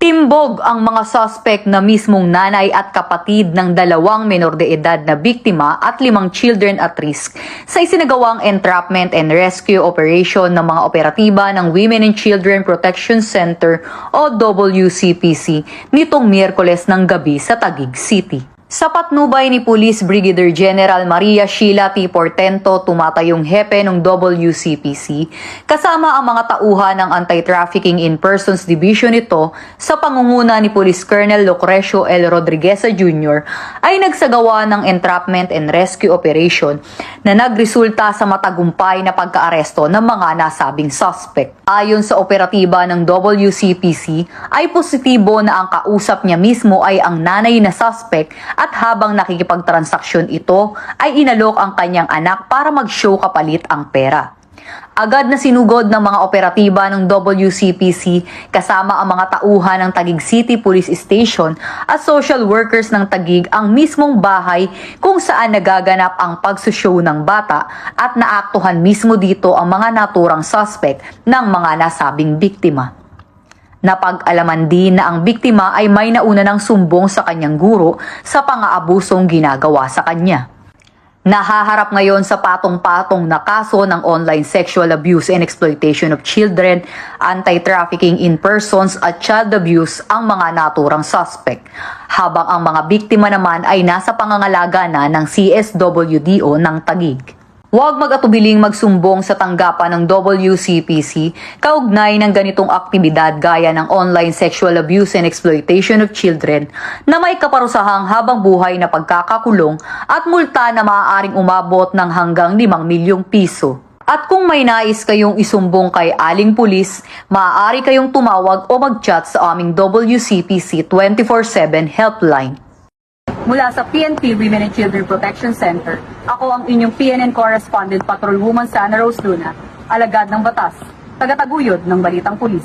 Timbog ang mga suspect na mismong nanay at kapatid ng 2 menor de edad na biktima at 5 children at risk sa isinagawang entrapment and rescue operation ng mga operatiba ng Women and Children Protection Center o WCPC nitong Miyerkules ng gabi sa Taguig City. Sa patnubay ni Police Brigadier General Maria Sheila T. Portento, tumatayong hepe ng WCPC, kasama ang mga tauhan ng Anti-Trafficking in Persons Division nito sa pangunguna ni Police Colonel Lucrecio L. Rodrigueza Jr. ay nagsagawa ng entrapment and rescue operation na nagresulta sa matagumpay na pagkaaresto ng mga nasabing suspect. Ayon sa operatiba ng WCPC, ay positibo na ang kausap niya mismo ay ang nanay na suspect at habang nakikipagtransaksyon ito ay inalok ang kanyang anak para mag-show kapalit ang pera. Agad na sinugod ng mga operatiba ng WCPC kasama ang mga tauhan ng Taguig City Police Station at social workers ng Taguig ang mismong bahay kung saan nagaganap ang pagsushow ng bata at naaktuhan mismo dito ang mga naturang suspect ng mga nasabing biktima. Napag-alaman din na ang biktima ay may nauna ng sumbong sa kanyang guro sa pang-aabusong ginagawa sa kanya. Nahaharap ngayon sa patong-patong na kaso ng online sexual abuse and exploitation of children, anti-trafficking in persons at child abuse ang mga naturang suspect, habang ang mga biktima naman ay nasa pangangalaga na ng CSWDO ng Taguig. Huwag mag-atubiling magsumbong sa tanggapan ng WCPC kaugnay ng ganitong aktibidad gaya ng online sexual abuse and exploitation of children na may kaparusahang habang buhay na pagkakakulong at multa na maaaring umabot ng hanggang 5 milyong piso. At kung may nais kayong isumbong kay Aling Pulis, maaari kayong tumawag o mag-chat sa aming WCPC 24/7 helpline. Mula sa PNP Women and Children Protection Center, ako ang inyong PNN Correspondent Patrolwoman Sana Rose Luna, alagad ng batas, tagataguyod ng Balitang Pulis.